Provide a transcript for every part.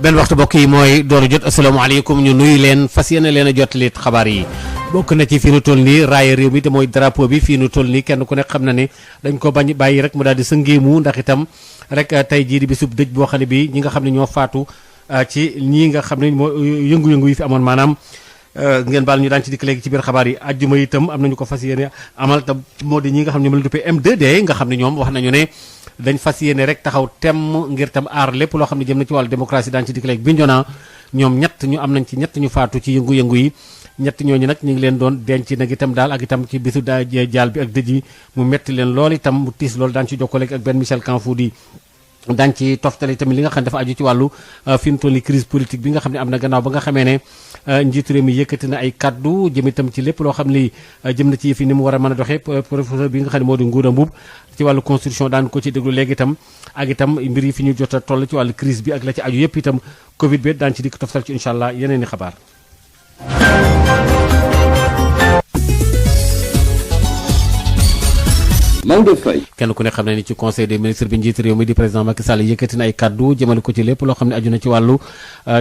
benn waxtu mbokk yi mooy door a jot asalaamaaleykum ñu nuyu leen fas yéene leen a jot lit xabaar yi bokk na ci fii nu toll nii raaya réew mi te mooy drapeau bi fii nu toll nii kenn ku nekk xam na ne dañ ko bañ bàyyi rek mu daal di sëngeemu ndax itam rek tey jii di bisub dëj boo xam ne bi ñi nga xam ne ñoo faatu ci ñii nga xam ne moo yëngu-yëngu yi fi amoon maanaam ngeen baal ñu daan ci dikk léegi ci biir xabaar yi ajjuma itam am nañu ko fas yéene amal tam moo di ñi nga xam ne ñoom la duppee M2D nga xam ne ñoom wax nañu ne dañ fas yéene rek taxaw temm ngir tam aar lépp loo xam ne jëm na ci wàllu démocratie daan ci dikk léegi Bignona ñoom am nañ ci ñett ñu faatu ci yëngu-yëngu yi ñett ñooñu nag ñu ngi leen doon denc nag itam daal ak itam ci bisu jaal bi ak dëj yi mu metti leen lool itam mu tiis loolu daan ci jokkoo léegi ak benn Michel Kanfoudi daañu ci toftale tamit li nga xam ne dafa aju ci wàllu fi mu toll nii crise politique bi nga xam ne am na gannaaw ba nga xamee ne njiitu réew mi yëkkati na ay kaddu jëm itam ci lépp loo xam ni jëm na ci yëf yi ni mu war a mën a doxee professeur bi nga xam ne moo di Ngouda Mboup ci wàllu constitution daan ko ci déglu léegi itam ak itam mbir yi fi ñu jot a toll ci wàllu crise bi ak la ci aju yëpp itam Covid bi daan ci dikk toftal ci incha allah yeneen i xabaar. Maodo Faye kenn ku ne xam ne ni ci conseil des ministres bi njiitu réew mi di président Macky Sall yëkkati na ay kaddu jëmale ko ci lépp loo xam ne aju na ci wàllu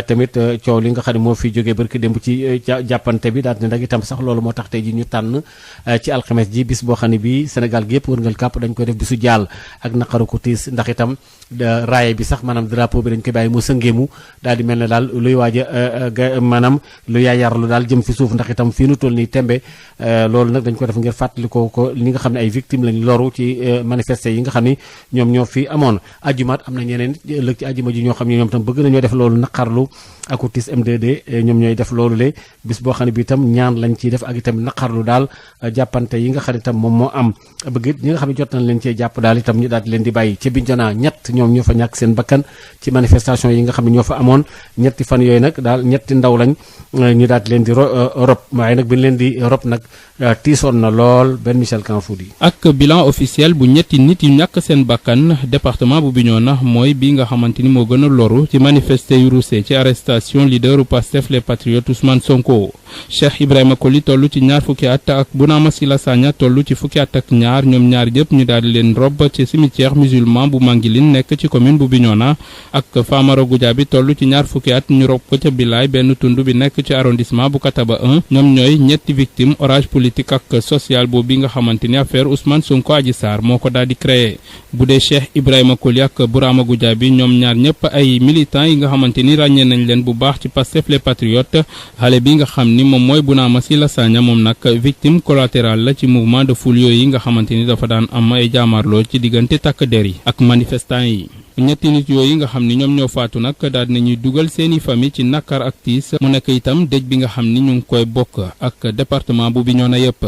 tamit coow li nga xam ne moo fi jógee barki démb ci jàppante bi daal di nag itam sax loolu moo tax tey ji ñu tànn ci alxames ji bis boo xam ne bi Sénégal gi yëpp wërngal kàpp dañ koy def bisu jaal ak naqaru ko tiis ndax itam raaye bi sax maanaam drapeau bi dañ koy bàyyi mu sëngeemu daal di mel ne daal luy waaj a maanaam lu yaayarlu daal jëm fi suuf ndax itam fii nu toll nii tembe loolu nag dañ ko def ngir fàttali ko li nga xam ne ay victimes lañ loru ci manifester yi nga xam ni ñoom ñoo fi amoon ajumaat am na ñeneen ëllëg ci ajuma ji ñoo xam ne ñoom tam bëgg nañoo def loolu naqarlu ak tis M2D ñoom ñooy def loolu le bis boo xam ne bi itam ñaan lañ ciy def ak itam naqarlu daal jàppante yi nga xam ne itam moom moo am bëgg it ñi nga xam ne jot nañ leen cee jàpp daal itam ñu daal di leen di bàyyi ci Bignona ñett ñoom ñoo fa ñàkk seen bakkan ci manifestation yi nga xam ne ñoo fa amoon ñetti fan yooyu nag daal ñetti ndaw lañ ñu daal di leen di rob waaye nag bi ñu leen di rob nag tiisoon na lool benn Michel Kanfoudi ak bilan officiel bu ñetti nit yu ñàkk seen bakkan département bu Bignona mooy bi nga xamante ni moo gën a loru ci manifester yu ruusee ci arrestation leaderu Pastef les patriotes Ousmane Sonko Cheikh Ibrahima Koli toll ci ñaar fukki at ak Bounama Sila Sagna toll ci fukki at ak ñaar ñoom ñaar yëpp ñu daal di leen rob ci cimetière musulman bu Manguiline nekk ci commune bu Bignona ak Famara Goudiaby toll ci ñaar fukki at ñu rob ko ca Bilaay benn tund bi nekk ci arrondissement bu Kataba 1 ñoom ñooy ñetti victime orage politique ak social boobu bi nga xamante ni affaire Ousmane Sonko Adji Sarr moo ko daal di créé bu dee Cheikh Ibrahima Koli ak Bourama Goudiaby ñoom ñaar ñëpp ay militants yi nga xamante ni ràññee nañ leen bu baax ci Pastef les patriotes xale bi nga xam ni moom mooy Bounama Sila Sagna moom nag victime collatérale la ci mouvement de foule yooyu nga xamante ni dafa daan am ay jaamarloo ci diggante takk der yi ak manifestants yi ñetti nit yooyu nga xam ni ñoom ñoo faatu nag daal dinañuy dugal seeni famille ci nakar ak tiis mu nekk itam dëj bi nga xam ni ñu ngi koy bokk ak département bu Bignona yëpp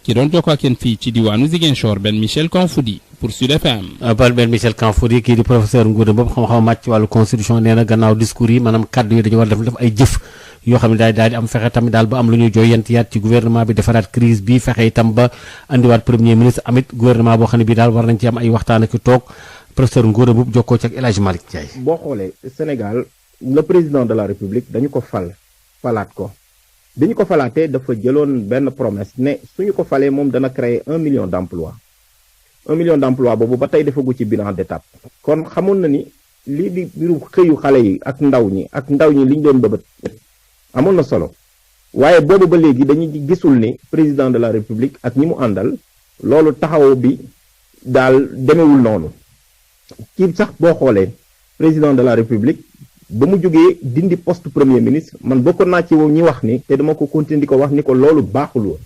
ci doon jokkoo ak yéen fii ci diwaanu Ziguinchor benn Michel Kanfoudi pour Sud FM. benn Michel Kanfoudi kii di professeur Ngouda Mboup xam-xam màcc ci wàllu constitution nee na gannaaw discours yi maanaam kaddu yi dañu war a def ay jëf yoo xam ne daal di am fexe tamit daal ba am lu ñu jooyantiyaat ci gouvernement bi defaraat crise bi fexe itam ba andiwaat premier ministre amit gouvernement boo xam ne bii daal war nañ ci am ay waxtaan ak toog professeur Ngouda Mboup jokkoo ci ak El Hadj Malick Ndiaye. boo xoolee Sénégal le président de la République dañu ko falaat ko bi ñu ko falaatee dafa jëloon benn promesse ne suñu ko falee moom dana créer 1 million d'emplois 1 million d'emplois boobu ba tey defagu ci bilan d'étape kon xamoon na ni lii di mbiru xëyu xale yi ak ndaw ñi li ñu doon bëbët amoon na solo waaye boobu ba léegi dañuy gisul ni président de la République ak ñi mu àndal loolu taxaw bi daal demewul noonu ci sax boo xoolee président de la République ba mu jógee dindi poste premier ministre man bokkoon naa ci ñi wax ni te dama ko continuer di ko wax ni ko loolu baaxul woon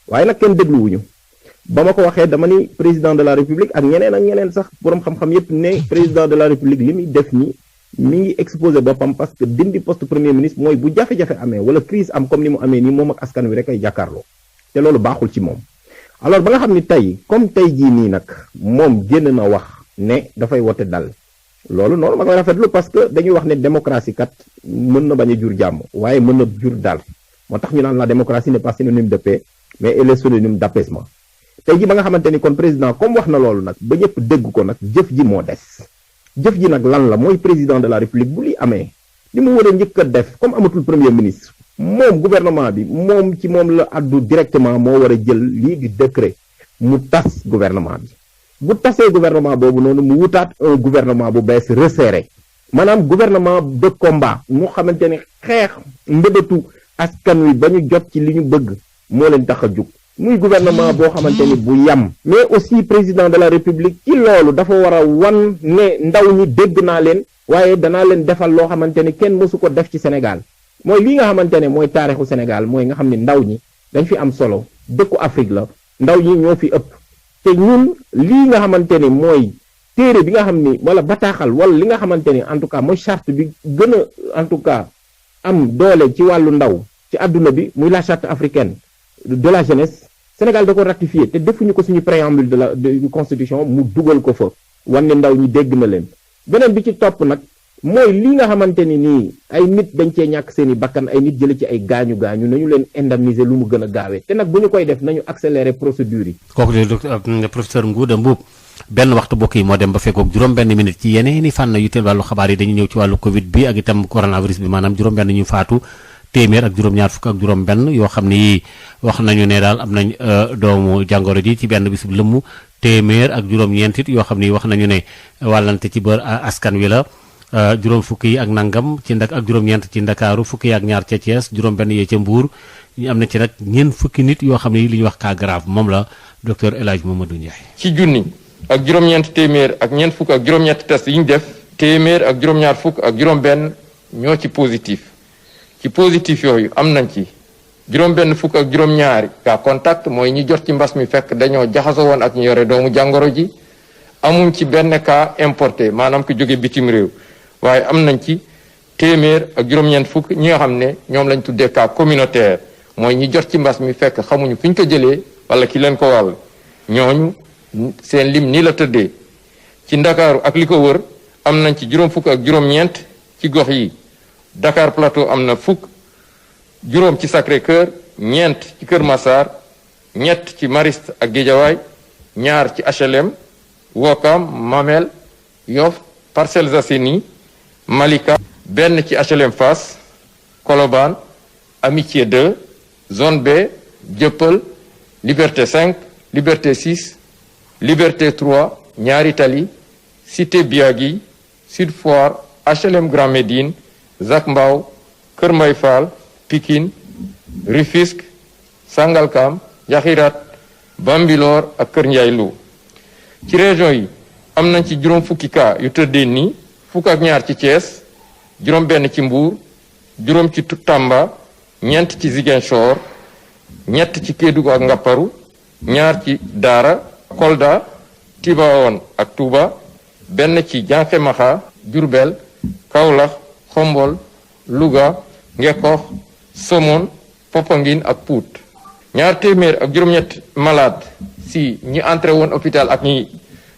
waaye nag kenn dégluwuñu ba ma ko waxee dama ni président de la République ak ñeneen sax boroom xam-xam yépp ne président de la République li muy def ni mi ngi exposé boppam parce que dindi poste premier ministre mooy bu jafe-jafe amee wala crise am comme ni mu amee nii moom ak askan wi rek ay jàkkaarloo te loolu baaxul ci moom alors ba nga xam ni tey comme tey jii nii nag moom génn na wax ne dafay wote dal loolu noonu ma koy rafetlu parce que dañuy wax ne démocratie kat mën na bañ a jur jàmm waaye mën na jur dal moo tax ñu naan la démocratie n'est pas synonyme de paix mais elle est synonyme d'apaisement tey ji ba nga xamante ni kon président comme wax na loolu nag ba ñëpp dégg ko nag jëf ji moo des jëf ji nag lan la mooy président de la République bu li amee li mu war a njëkk a def comme amatul premier ministre moom gouvernement bi moom ci moom la addu directement moo war a jël lii di décret mu tas gouvernement bi bu tasee gouvernement boobu noonu mu wutaat un gouvernement bu bees resserré maanaam gouvernement de combat mu xamante ne xeex mbëbëtu askan wi ba ñu jot ci li ñu bëgg moo leen tax a jug muy gouvernement boo xamante ni bu yam mais aussi président de la république ci loolu dafa war a wan ne ndaw ñi dégg naa leen waaye danaa leen defal loo xamante ni kenn mësu ko def ci Sénégal mooy li nga xamante ne mooy taarixu Sénégal mooy nga xam ne ndaw ñi dañ fi am solo dëkku Afrique la ndaw ñi ñoo fi ëpp te ñun lii nga xamante ni mooy téere bi nga xam ni wala bataaxal wala li nga xamante ni en tout cas mooy charte bi gën a en tout cas am doole ci wàllu ndaw ci àdduna bi muy la charte africaine de la jeunesse Sénégal da ko ratifié te defuñu ko suñu préambule de la constitution mu dugal ko fa wan ne ndaw ñi dégg na leen beneen bi ci topp nag mooy li nga xamante ni nii ay nit dañ cee ñàkk seen i bakkan ay nit jële ci ay gaañu-gaañu nañu leen indemniser lu mu gën a gaawee te nag bu ñu koy def nañu accélérer procédure yi. kooku de professeur Ngouda Mboup benn waxtu bokk yi moo dem ba fekkoog juróom-benn minute ci yeneeni fànn yu teel wàllu xabaar yi dañu ñëw ci wàllu Covid bi ak itam coronavirus bi maanaam juróom-benn ñu faatu téeméer ak juróom-ñaar fukk ak juróom-benn yoo xam ni wax nañu ne daal am nañ doomu jàngoro ji ci benn bis bu lëmm téeméer ak juróom-ñeent it yoo xam ni wax nañu ne wàllante ci bër askan wi la. juróom fukk yi ak nangam ci ak juróom-ñeent ci Ndakaaru fukk yi ak ñaar ca Thiès juróom-benn yee ca Mbour ñu am na ci nag ñeent fukki nit yoo xam ne li ñuy wax cas grave moom la docteur El Hadj Mamadou Ndiaye. ci junni ak juróom-ñeent téeméer ak ñeent fukk ak juróom-ñetti test yi ñu def téeméer ak juróom-ñaar fukk ak juróom-benn ñoo ci positif ci positif yooyu am nañ ci juróom-benn fukk ak juróom-ñaari cas contact mooy ñi jot ci mbas mi fekk dañoo jaxasoo woon ak ñu yore doomu jàngoro ji amuñ ci benn cas importé maanaam ku jóge bitim réew. waaye am nañ ci téeméer ak juróom-ñeent fukk ñi nga xam ne ñoom lañ tuddee cas communautaire mooy ñi jot ci mbas mi fekk xamuñu fi ñu ko jëlee wala ki leen ko wàll ñooñu seen lim nii la tëddee ci Ndakaaru ak li ko wër am nañ ci juróom fukk ak juróom-ñeent ci gox yi Dakar Plateau am na fukk juróom ci Sacré-Cœur ñeent ci Kër Massar ñett ci Mariste ak Guédiawaye ñaar ci HLM Ouakam Mamel Yoff Parcelles Assainies Malika benn ci HLM Fass Colobane Amitié 2 zone B Dieuppeul Liberté 5 Liberté 6 Liberté 3 Ñaari Tali Cité Biagui Sud Foire HLM Grand Médine Zac Mbao Kër Mbay Fall Pikine Rufisque Sangalkam Yaxiraat Bambilor ak Kër Ndiaye Lo ci région yi am nañ ci juróom fukki cas yu tëddee nii fukk ak ñaar ci Thiès juróom benn ci Mbour juróom ci Tamba ñeent ci Ziguinchor ñett ci Kédougou ak Ngapparu ñaar ci Daara Kolda Tivaouane ak Touba benn ci Diankhemaha Diourbel Kaolack Xombol Louga Ngekoox Somone Popenguine ak Pout ñaar téeméer ak juróom-ñett malade si ñi entré woon hôpital ak ñi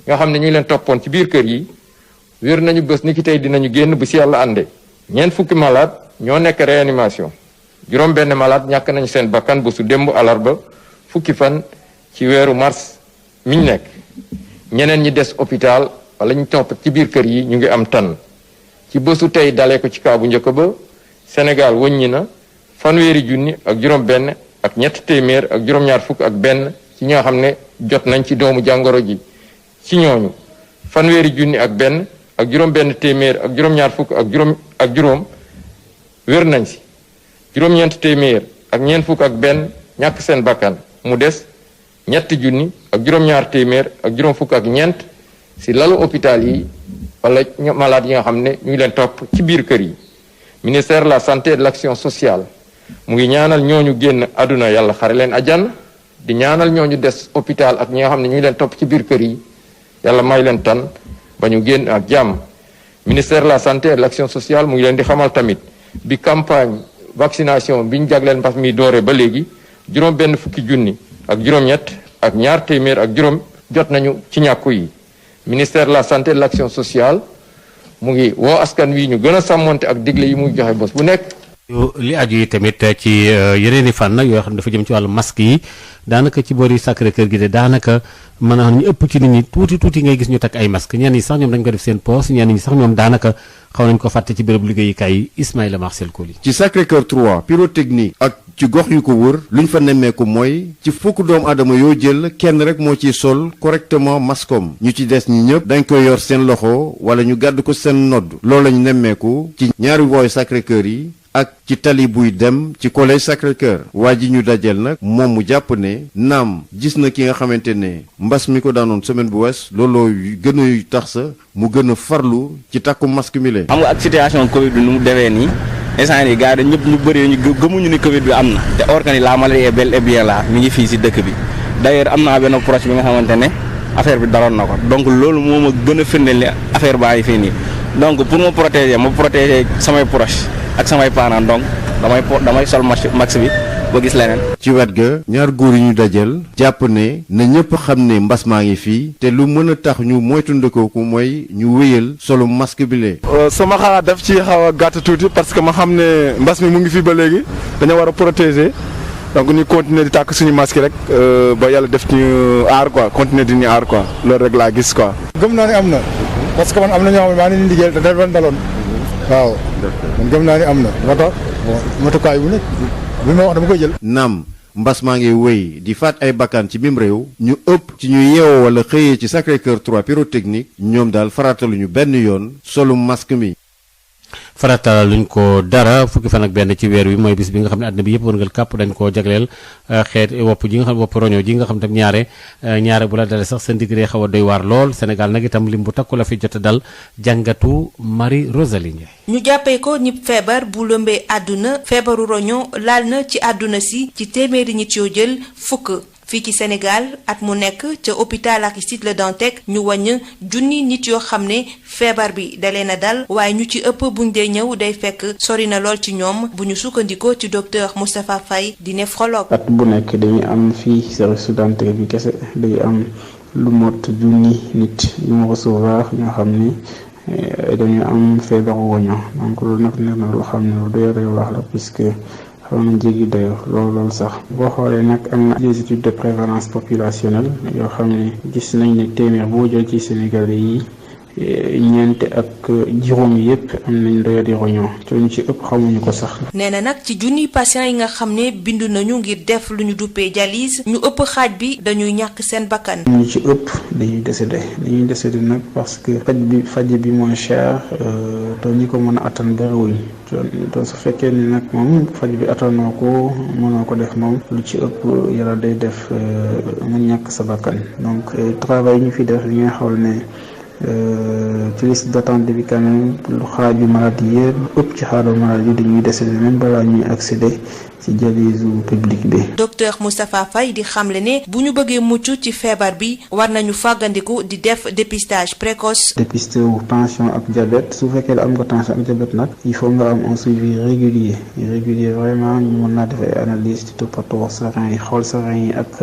nga xam ne ñu ngi leen toppoon ci biir kër yi wér nañu bés ni ki tey dinañu génn bu si yàlla ànde ñeent fukki malade ñoo nekk réanimation juróom benn malade ñàkk nañu seen bakkan bésu démb alarba fukki fan ci weeru mars miñ nekk ñeneen ñi des hôpital wala ñu topp ci biir kër yi ñu ngi am tan ci bésu tey dalee ko ci kaw bu njëkk ba Sénégal wëññi na fanweeri junni ak juróom benn ak ñett téeméer ak juróom-ñaar fukk ak benn ci ñoo xam ne jot nañ ci doomu jàngoro ji ci ñooñu fanweeri junni ak benn ak juróom benn téeméer ak juróom-ñaar fukk ak juróom wér nañ si juróom-ñeent téeméer ak ñeent fukk ak benn ñàkk seen bakkan mu des ñetti junni ak juróom-ñaar téeméer ak juróom fukk ak ñeent si lalu hôpital yi wala malade yi nga xam ne ñu ngi leen topp ci biir kër yi ministère de la santé et de l'action sociale mu ngi ñaanal ñooñu génn àdduna yàlla xare leen àjjana di ñaanal ñooñu des hôpital ak ñi nga xam ne ñu ngi leen topp ci biir kër yi yàlla may leen tan ba ñu génn ak jàmm ministère de la santé et de l'action sociale mu ngi leen di xamal tamit bi campagne vaccination bi ñu jagleel mbas mi doore ba léegi juróom benn fukki junni ak juróom-ñett ak ñaar téeméer ak juróom jot nañu ci ñàkku yi ministère de la santé et de l'action sociale mu ngi woo askan wi ñu gën a sàmmonte ak digle yi muy joxe bés bu nekk li aju yi tamit ci yeneen i fànn yoo xam ne dafa jëm ci wàllu masque yi daanaka ci boori Sacré-Cœur gi de daanaka mën a ñu ëpp ci nit ñi tuuti ngay gis ñu takk ay masque ñenn ñi sax ñoom dañ ko def seen poos ñenn ñi sax ñoom daanaka xaw nañ ko fàtte ci béréb liggéeyukaay yi Ismaïla Marcel Koli. ci Sacré-Cœur 3 pyrotechnique ak ci gox yu ko wër luñ fa nemmeeku mooy ci fukk doomu aadama yoo jël kenn rek moo ciy sol correctement maskom ñu ci des ñi ñëpp dañ koy yor seen loxo wala ñu gàdd ko seen nodd loolu lañu nemmeeku ci ñaari wooyu Sacré-Cœur yi ak ci tali buy dem ci collège Sacré-Cœur waa ji ñu dajeel nag moom mu jàpp ne naam gis na ki nga xamante ne mbas mi ko daanoon semaine bu wees looloo gën a tax sa mu gën a farlu ci takku masque mi le xam nga ak situation Covid bi nu mu demee nii instant yi gars yi ñëpp ñu bëri ñu gëmuñu ni Covid bi am na te or que ni la maladie est bel et bien là mi ngi fii si dëkk bi d'ailleurs am naa benn proche bi nga xamante ne affaire bi daroon na ko donc loolu moo ma gën a firndeel ni affaire baa ngi fii nii donc pour ma protéger samay proche ak samay parents donc damay sol max bi ba gis leneen. ci wet ga ñaar góor yi ñu dajal jàpp ne na ñëpp xam ne mbas maa ngi fii te lu mën a tax ñu moytandikooku mooy ñu wéyal solo masque bi lee sama xalaat daf ci xaw a gàtt tuuti parce que ma xam ne mbas mi mu ngi fii ba léegi dañoo war a protéger donc ñu continuer di tàkk suñu masque rek ba yàlla def ñu aar quoi continuer di ñu aar quoi loolu rek laa gis quoi. gëm naa ne am na parce que man am na ñoo xam ne maa ngi leen di liggéeyal te dafa daloon waaw man gëm naa ne am na moo tax matukaay bu nekk bi ma wax dama koy jël. naam mbas maa ngi wéy di faat ay bakkan ci mim réew ñu ëpp ci ñu yeewoo wala xëyee ci Sacré-Cœur 3 pyrotechnique ñoom daal farataluñu benn yoon solu masque mi. farata luñ ko dara fukki fan ak benn ci weer wi mooy bis bi nga xam ne àddina bi yëpp wërngal kàpp dañ koo jagleel xeet wopp ji nga xam ne wopp roño ji nga xam tam ñaare bu la dale sax sa ndigg xaw a doy waar lool Sénégal nag itam lim bu takku la fi jot a dal jàngatu Marie Rosalie Ndiaye. ñu jàppee ko ñib feebar bu lëmbee àdduna feebaru roño laal na ci àdduna si ci téeméeri nit yoo jël fukk. fii ci Sénégal at mu nekk ca hôpital Aristide Le Dantec ñu wàññ junni nit yoo xam ne feebar bi dalee na dal waaye ñu ci ëpp buñ dee ñëw day fekk sori na lool ci ñoom bu ñu sukkandikoo ci docteur Moustapha Faye di néphrologue. at bu nekk dañuy am fii service Dantec bi kese day am lu mot junni nit yu ma recevoir ñoo xam ni dañuy am feebaru woño donc loolu nag nekk na loo xam ne lu doy wax la puisque xaw na jéggi dayo loolu sax boo xoolee nag am na des études de prévalence populationnelle yoo xam ne gis nañ ne téeméer boo jël ci Sénégalais yi ñeent ak juróom yépp am nañ doyadi roño te ñu ci ëpp xamuñu ko sax. nee na nag ci junniy patients yi nga xam ne bindu nañu ngir def lu ñu duppee dialyse ñu ëpp xaaj bi dañuy ñàkk seen bakkan. ñu ci ëpp dañuy décédé nag parce que faj bi mooy cher te ñi ko mën a attan bariwuñ te su fekkee ni nag moom faj bi attanoo ko mënoo ko def moom lu ci ëpp yàlla day def nga ñàkk sa bakkan donc travail ñu fi def li nga xool ne ci liste d'attente bi quand même lu xaaju maladie yëpp ëpp ci xaaju maladie dañuy décédé même balaa ñuy accéder ci dialyse public bi. docteur Moustapha Faye di xamle ne bu ñu bëggee mucc ci feebar bi war nañu fàggandiku di def dépistage précoce. dépisté wu tension ak diabète su fekkee la am nga tension ak diabète nag il faut nga am un suivi régulier vraiment ñu mën naa def ay analyse ci toppatoo sa rein yi xool sa rein yi ak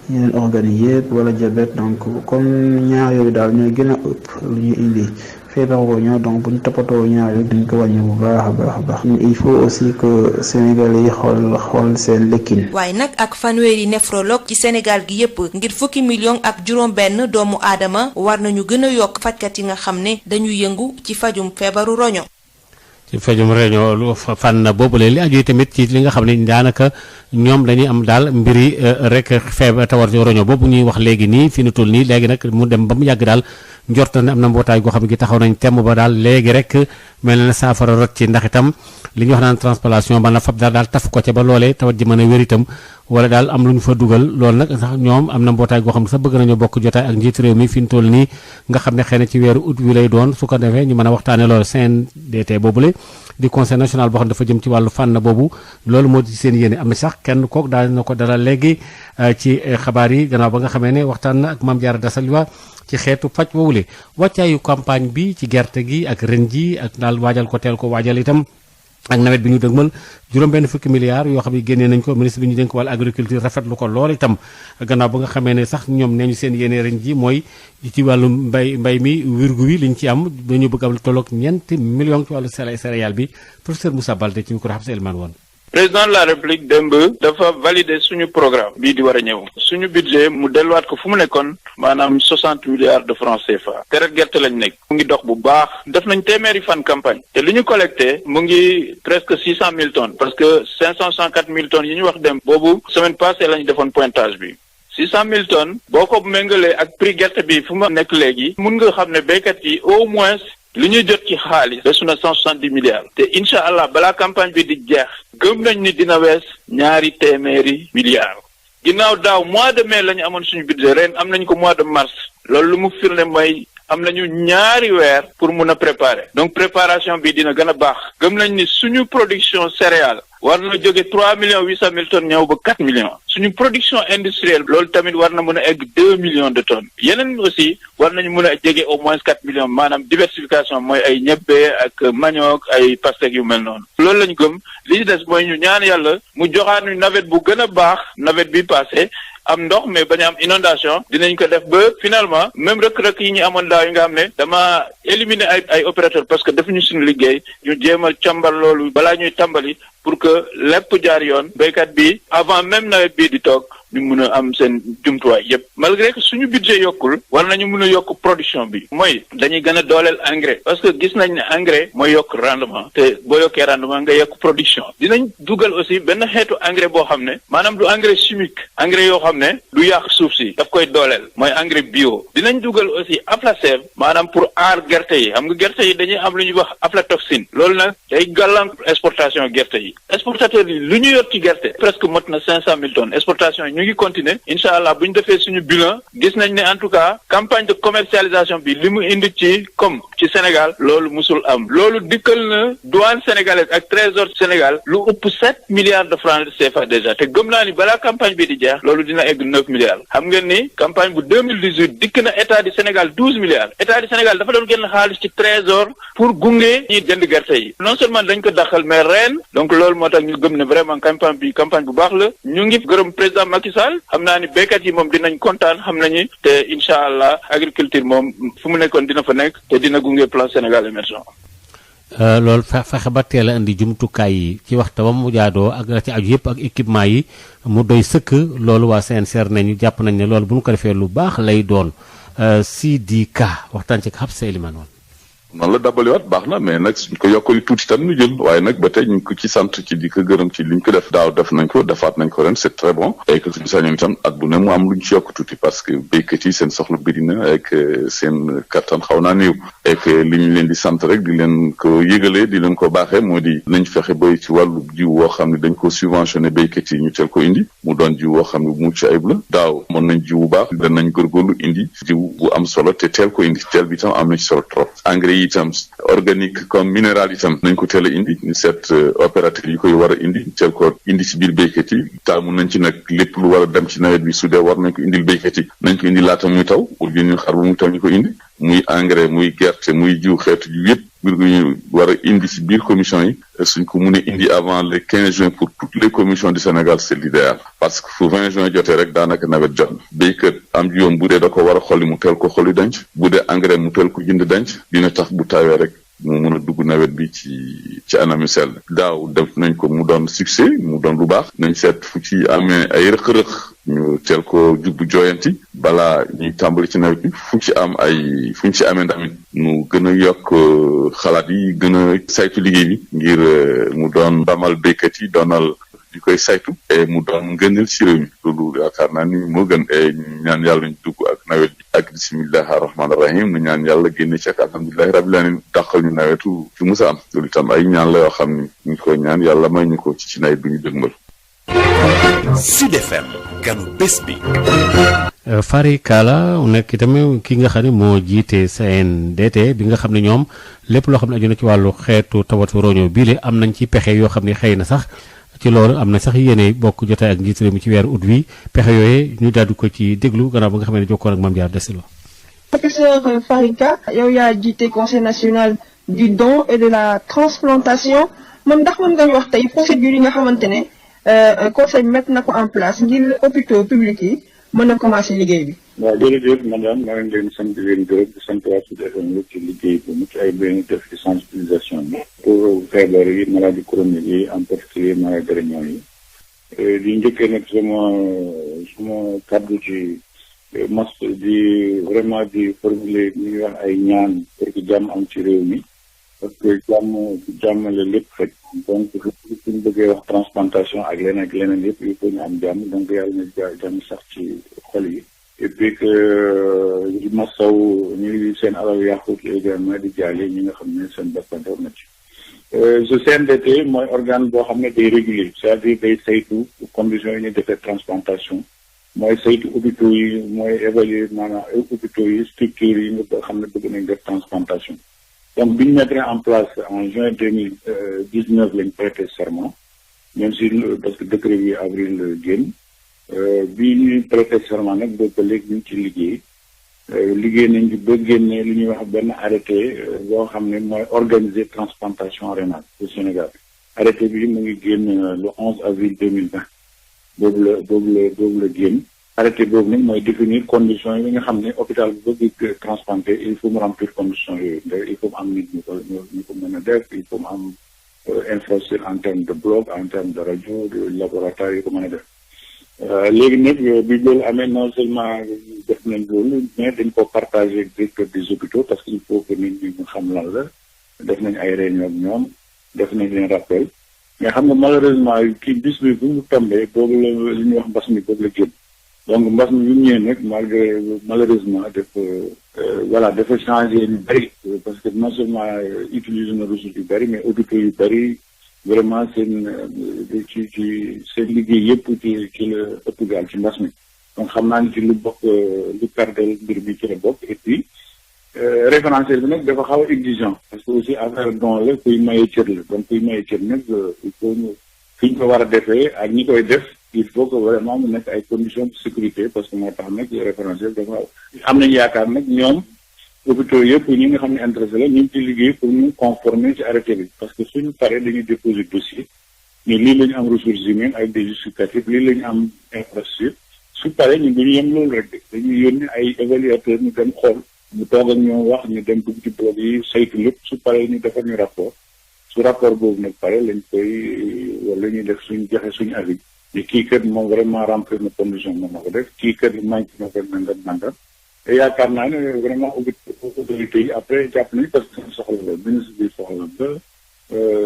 yeneen organes yi yëpp wala diabète donc comme ñaar yooyu daal ñooy gën a ëpp lu ñuy indi feebar woño donc bu ñu toppatoo ñaar yooyu dañ ko wàññi bu baax a baax il faut aussi que Sénégalais yi xool seen lekkin. waaye nag ak fanweeri néphrologue ci Sénégal gi yépp ngir fukki million ak juróom-benn doomu aadama war nañu gën a yokk fajkat yi nga xam ne dañuy yëngu ci fajum feebaru roño. ci fajum réunion lu fànn boobule li aju tamit ci li nga xam ne daanaka ñoom dañuy am daal mbiri rek feebar tawar roño boobu ñuy wax léegi nii fi nu toll nii léegi nag mu dem ba mu yàgg daal njort na ne am na mbootaay goo xam ne gi taxaw nañ temm ba daal léegi rek mel na saafara rot ci ndax itam li ñuy wax naan transplantation ba na fab daal taf ko ca ba loolee tawat ji mën a wér itam wala daal am lu ñu fa dugal loolu nag sax ñoom am na mbootaay goo xam ne sax bëgg nañoo bokk jotaay ak njiit réew mi fi nu toll nii nga xam ne xëy na ci weeru août wi lay doon su ko defee ñu mën a waxtaane loolu CNDT boobule di conseil national boo xam ne dafa jëm ci wàllu fànn boobu loolu moo di seen yéene am na sax kenn kook daal na ko dara léegi ci xabaar yi gannaaw ba nga xamee ne waxtaan na ak Mame Diarra Dassaliwa ci xeetu faj woowule wàccaayu campagne bi ci gerte gi ak ren ji ak daal waajal ko teel ko waajal itam ak nawet bi ñu dëgmal juróom-benn fukki milliards yoo xam ne génnee nañ ko ministre bi ñu dénk wàllu agriculture rafetlu ko lool itam gannaaw ba nga xamee ne sax ñoom nee ñu seen yéene ren ji mooy ci wàllu mbay mi wirgu wi liñ ci am dañu bëgg am tolloog ñeenti millions ci wàllu céréale bi professeur Moussa Baldé ci micro xam sa Elman woon. président de la république démb dafa valider suñu programme bii di war a ñëw suñu budget mu delluwaat ko fu mu nekkoon maanaam 60 milliards de francs CFA période gerte lañ nekk mu ngi dox bu baax def nañ téeméeri fan campagne te li ñu collecté mu ngi presque 600 000 tonnes parce que 564 000 tonnes yi ñu wax dem boobu semaine passée la ñu defoon pointage bi 600 000 tonnes boo ko méngalee ak prix gerte bi fu ma nekk léegi mun nga xam ne béykat yi au moins li ñuy jot ci xaalis desu na 170 milliards te incha allah balaa campagne bi di jeex gëm nañ ni dina wees ñaari téeméeri milliards ginnaaw daaw mois de mai la ñu amoon suñu budget ren am nañ ko mois de mars loolu lu mu firnde mooy am nañu ñaari weer pour mun a préparer donc préparation bi dina gën a baax gëm nañ ni suñu production céréale war na jóge 3,8 millions tonnes ñëw ba 4 millions suñu production industrielle loolu tamit war na mën a egg 2 millions de tonnes yeneen aussi war nañu mën a jege au moins 4 millions maanaam diversification mooy ay ñebbe ak manioc ay pastèque yu mel noonu loolu lañu gëm li ci des mooy ñu ñaan yàlla mu joxaat ñu nawet bu gën a baax nawet bi passé am ndox mais bañ a am inondation dinañ ko def ba finalement même rëkk-rëkk yi ñu amoon daaw yi nga xam ne dama éliminer ay opérateurs parce que defuñu suñu liggéey ñu jéem a càmbar loolu balaa ñuy tàmbali pour que lépp jaar yoon béykat bi avant même nawet bii di toog ñu mun a am seen jumtuwaay yépp malgré que suñu budget yokkul war nañu mun a yokk production bi mooy dañuy gën a dooleel engrais parce que gis nañ ne engrais mooy yokk rendement te boo yokkee rendement nga yokk production dinañ dugal aussi benn xeetu engrais boo xam ne maanaam du engrais chimique engrais yoo xam ne du yàq suuf si daf koy dooleel mooy engrais bio dinañ dugal aussi aflasève maanaam pour aar gerte yi xam nga gerte yi dañuy am lu ñuy wax aflatoxine loolu nag day gàllank exportation gerte yi exportateurs yi lu ñu yor ci gerte presque mot na 500 000 tonnes exportation yi ñu ngi continuer incha allah bu ñu defee suñu bilan gis nañ ne en tout cas campagne de commercialisation bi li mu indi ci comme ci Sénégal loolu musul am loolu dikkal na douane sénégalaise ak trésor Sénégal lu ëpp 7 milliards de francs CFA déjà te gëm naa ni balaa campagne bi di jeex loolu dina egg 9 milliards xam ngeen ni campagne bu 2018 dikk na état du Sénégal 12 milliards état du Sénégal dafa doon génn xaalis ci trésor pour gunge ñi jënd gerte yi non seulement dañ ko daxal mais ren donc loolu moo tax ñu gëm ne vraiment campagne bi campagne bu baax la ñu ngi gërëm président Macky Sall xam naa ni béykat yi moom dinañ kontaan xam nañu te incha allah agriculture moom fu mu nekkoon dina fa nekk te dina gunge plan Sénégal émergent. loolu fexe ba teel a indi jumtukaay yi ci waxtu ba mu jaadoo ak la ci aju yëpp ak équipement yi mu doy sëkk loolu waa CNCR nañu jàpp nañ ne loolu bu ñu ko defee lu baax lay doon Sidi Ka waxtaan ci xam sa éliman woon. noonu la dabaliwaat baax na mais nag suñ ko yokkali tuuti tam ñu jël waaye nag ba tey ñu ngi ko ci sant ci di ko gërëm ci liñ ko def daaw def nañ ko defaat nañ ko ren c'est très bon et que suñu sañoon itam at bu ne mu am luñ ci yokk tuuti parce que béykat yi seen soxla bëri na ak seen kattan xaw naa néew et que li ñu leen di sant rek di leen ko yëgalee di leen ko baaxee moo di nañ fexe bay ci wàllu jiw woo xam ne dañ ko subventionné béykat yi ñu teel ko indi mu doon jiw woo xam ne bu mucc ayib la daaw mën nañ jiw bu baax danañ góorgóorlu indi jiw bu am solo te teel ko indi teel bi itam am na ci solo trop engrais itam organique comme minéral itam nañ ko teel a indi ñu seet opérateur yi koy war a indi teel ko indi ci biir béykat yi taamu nañ ci nag lépp lu war a dem ci nawet bi su dee war nañ ko indil béykat yi nañ ko indi laata muy taw pour ñu xar bu muy taw ñu ko indi muy engrais muy gerte muy jiw xeetu jiw yëpp mbir gu ñu war a indi ci biir commission yi suñ ko mun a indi avant le 15 juin pour toutes les commissions du Sénégal c'est l'idéal parce que fu 20 juin jotee rek daanaka nawet jot na béykat am jiwam bu dee da ko war a xolli mu teel ko xolli denc bu dee engrais mu teel ko jënd denc dina tax bu tawee rek mu mun a dugg nawet bi ci anam yu sell daaw def nañ ko mu doon succès mu doon lu baax nañ seet fu ci amee ay rëq-rëq ñu teel ko jubbu jooyanti balaa ñuy tàmbali ci nawet bi fu ñu ci amee ndamit mu gën a yokk xalaat yi gën a saytu liggéey bi ngir mu doon ndamal béykat yi doonal di koy saytu et mu doon ngëneel ci réew mi loolu yaakaar naa ni moo gën et ñaan yàlla ñu dugg ak nawet bi ak bisimillahi rahmaani rahim nu ñaan yàlla génne ci ak alhamdulilahi rabbil alamin dàqal ñu nawetu fi musa am loolu itam ay ñaan la yoo xam ni ñu koy ñaan yàlla may ñu ko ci nawet bi ñu dëgmal. Sud FM ganu bés bi. Fary Kala nekk itam ki nga xam ne moo jiite CNDT bi nga xam ne ñoom lépp loo xam ne aju na ci wàllu xeetu tawatu roño bii le am nañ ci pexe yoo xam ne xëy na sax ci loolu am na sax yéene bokk jotaay ak njiit réew mi ci weeru ut wi pexe yooyu ñu daal di ko ci déglu gannaaw ba nga xam ne jokkoon ak Mame Diarra Desilo. Professeur Fary Ka yow yaa jiite conseil national du don et de la transplantation moom ndax mën nga wax tey procédure yi nga xamante ne conseil bi mettre na ko en place ngir hôpitaux publics yi mën a commencer liggéey bi. waaw jërëjëf madame maa ngi leen di sant di leen gërëm di sant waa Sud FM ci liggéey bu mucc ay benn def ci sensibilisation bi pour feebar yi maladie chronique yi en particulier maladie réunion yi di njëkkee nag suma kàddu ci mas di vraiment di formuler ni ñuy wax ay ñaan pour que jàmm am ci réew mi parce que jàmm la lépp xëj donc suñu bëggee wax transplantation ak leneen yëpp il faut ñu am jàmm donc yàlla na jàmm sax ci xol yi et puis que ñu masaw ñu seen alal yàqu ci également di jaale ñi nga xam ne seen bakkan na ci ce CNDT mooy organe boo xam ne day régulier c'est-à-dire day saytu conditions yi ñu defee transplantation mooy saytu hôpitaux yi mooy évaluer maanaam hôpitaux yi structures yi nga xam ne bëgg nañ def transplantation donc bi ñu mettre en place en juin 2019 lañ prêté serment même si parce que décret bi avril génn bi ñuy prêté serment nag boobu ba léegi ñu ngi ci liggéey nañ ci ba génne li ñuy wax benn arrêté boo xam ne mooy organiser transplantation rénale au Sénégal arrêté bi mu ngi génn le 11 avril 2020 boobu la génn arrêté boobu nag mooy définir conditions yi nga xam ne hôpital bu bëgg transplanter il faut mu remplir conditions yooyu il faut mu am nit ñu ko mën a def il faut mu am infrastructure en termes de bloc en termes de radio de laboratoire yi ko mën a def léegi nag bi loolu amee non seulement def nañ loolu mais dañ ko partagé ak directeur des hôpitaux parce que il faut que nit ñi ñu xam lan la def nañ ay réunion ak ñoom def nañ leen rappel mais xam nga malheureusement kii bis bi bu mu tombé boobu la li ñuy wax mbas mi boobu la génn donc mbas mi bu ñëwee nag malheureusement dafa changé yu bëri parce que non seulement utiliser na ressources yu bëri mais hôpitaux yu bëri vraiment seen liggéey yëpp ci la ëpp gaal ci mbas mi donc xam naa ni ci lu bokk lu perdel mbir bi ci la bokk et puis référentiel bi nag dafa xaw a exigeant parce que aussi affaire don la kuy maye cër la donc kuy maye cër nag il faut ñu fi ñu ko war a defee ak ñi koy def il faut que vraiment mu nekk ay conditions de sécurité parce que moo tax nag référentiel dafa am nañu yaakaar nag ñoom hôpitaux yëpp ñi nga xam ne intéressé la ñu ngi ci liggéey pour ñu conformer ci arrêté bi parce que suñu paree dañuy déposer dossier mais lii la ñu am ressources humaines avec des justificatifs lii la ñu am infrastructure su paree ñu duñu yem loolu rek dañuy yónni ay évaluateurs ñu dem xool ñu toog ak ñoom wax ñu dem dugg ci bloc yi saytu lépp su paree ñu defar ñu rapport su rapport boobu nag pare lañ koy wala ñuy def suñ joxe suñu avis mais kii kat moom vraiment remplir na condition moom na ko def kii kat manqué na ko nangam te yaakaar naa ne vraiment autorités yi après jàpp nañu parce que seen soxla la ministre bi soxla la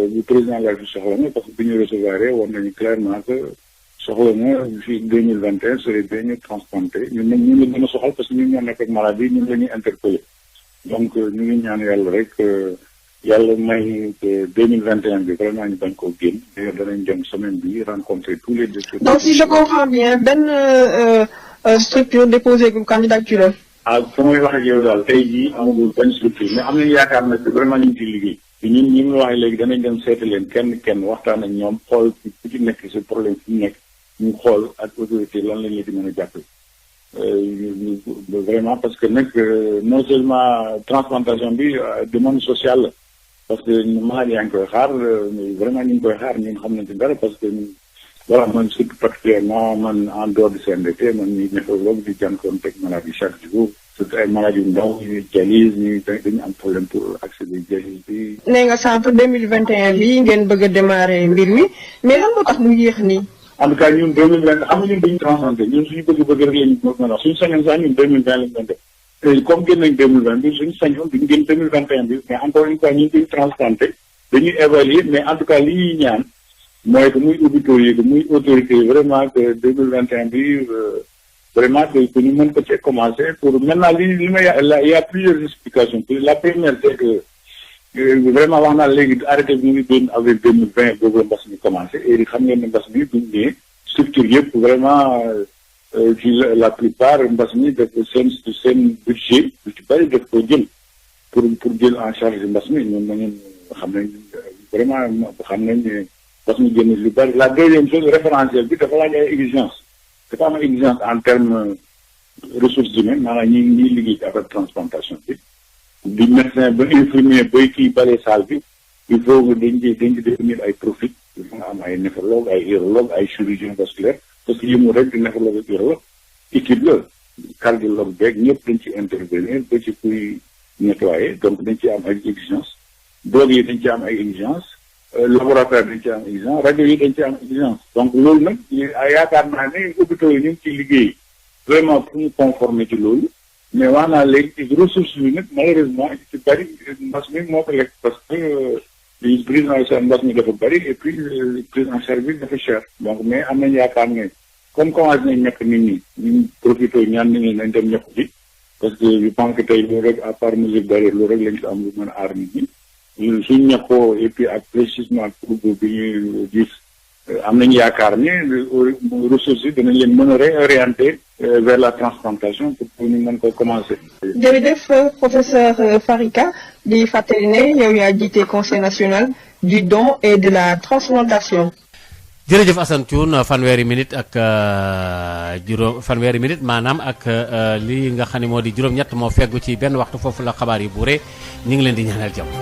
bu président la bi soxla na parce que bi ñu recevoir woon nañu clairement que soxla na fii 2021 serait bien ñu transplanté ñun nag ñun la gën a soxal parce que ñun ñoo nekk ak maladie ñun la ñuy interpellé donc ñu ngi ñaan yàlla rek yàlla may 2021 bi vraiment ñu bañ koo génn d'ailleurs danañ dem semaine bi rencontrer tous les directeurs. Donc si je comprends bien benn structure déposé gu candidature. fu may wax ak yow daal tey jii amagul benn structure mais am nañu yaakaar nag vraiment ñu ngi ciy liggéey te ñun ñi mu waxee léegi danañ dem seeti leen kenn waxtaan ak ñoom xool ku ci nekk si problème fi mu nekk ñu xool ak autorité lan la ñuy di mën a jàppale vraiment parce que nag non seulement transplantation bi demande sociale la parce que malade yaa ngi koy xaar vraiment ñu ngi koy xaar ñun xam nañ ci dara parce que voilà man surtout particulièrement man en dehors du CNDT man ñuy néphrologue di jànkuwanteeg maladie chaque jour surtout ay maladies yu ndaw ñuy dialyse ñuy dañu am problème pour accéder dialyse bi. nee nga sànq 2021 bii ngeen bëgg a démarrer mbir mi mais lan moo tax mu yéex nii. en tout cas ñun 2020 xam nga ñun dañu transplanté ñun suñu bëgg-bëgg rek lañu mën a wax suñu sañoon sax ñun 2020 lañu doon def te comme génn nañ 2020 bi suñu sañoon duñu génn 2021 bi mais encore une fois ñun dañu transplanté dañuy évaluer mais en tout cas li ñuy ñaan mooy que muy hôpitaux yi que muy autorités yi vraiment que 2021 bi vraiment que ñu mën ko cee commencer pour maintenant li may il y a plusieurs explications la première c'est que vraiment wax naa léegi arrêté bi mu ngi doon avec 2020 boobu la mbas mi commencé et xam ngeen ne mbas mi buñ ñëwee structure yëpp vraiment ci la plupart mbas mi def seen budget lu ci bëri def ko jël pour jël en charge mbas mi ñun nañu xam nañ vraiment xam nañ ne mbas mi génn lu bëri la deuxième chose référentiel bi dafa laaj ay exigence dafa am exigence en termes ressources humaines maanaam ñi liggéey ci affaire transplantation bi di médecin ba infirmier bay kii bale salle bi il faut que dañ ci définir ay profil il faut nga am ay néphrologue ay urologue ay chirurgien vasculaire parce que yëmu rek di néphrologue ak urologue équipe la cardiologue beeg ñëpp dañ ci intervenir ba ci kuy nettoyer donc dañ ci am ay exigence drogue yi dañ ci am ay exigence laboratoire dañ ci am exigence rajo yi dañ ci am exigence donc loolu nag yaakaar naa ne hôpitaux yi ñu ngi ciy liggéey vraiment pour ñu conformer ci loolu mais wax naa léegi ressources yi nag malheureusement ci bëri mbas mi moo ko lekk parce que prise en charge mbas mi dafa bëri et puis prise en charge bi dafa cher donc mais am nañ yaakaar ne comme commencé nañ ñàkk nit ñi ñu profité ñaan nit ñi nañ dem ñàkk ji parce que je pense que tey loolu rek à part mesure barrière loolu rek lañ ci am lu mën a aar nit ñi suñ ñàkkoo et puis ak précisément pour bi ñuy gis am nañu yaakaar ne ressources yi danañ leen mën a réorienter vers la transplantation pour ñu mën ko commencer. jërëjëf professeur Farika di fàttali ne yow yaa jiite conseil national du don et de la transplantation. jërëjëf Assane Thioune fanweeri minute ak fanweeri minute maanaam ak li nga xam ne moo di juróom-ñett moo feggu ci benn waxtu foofu la xabaar yi buure ñu ngi leen di ñaanal jàmm.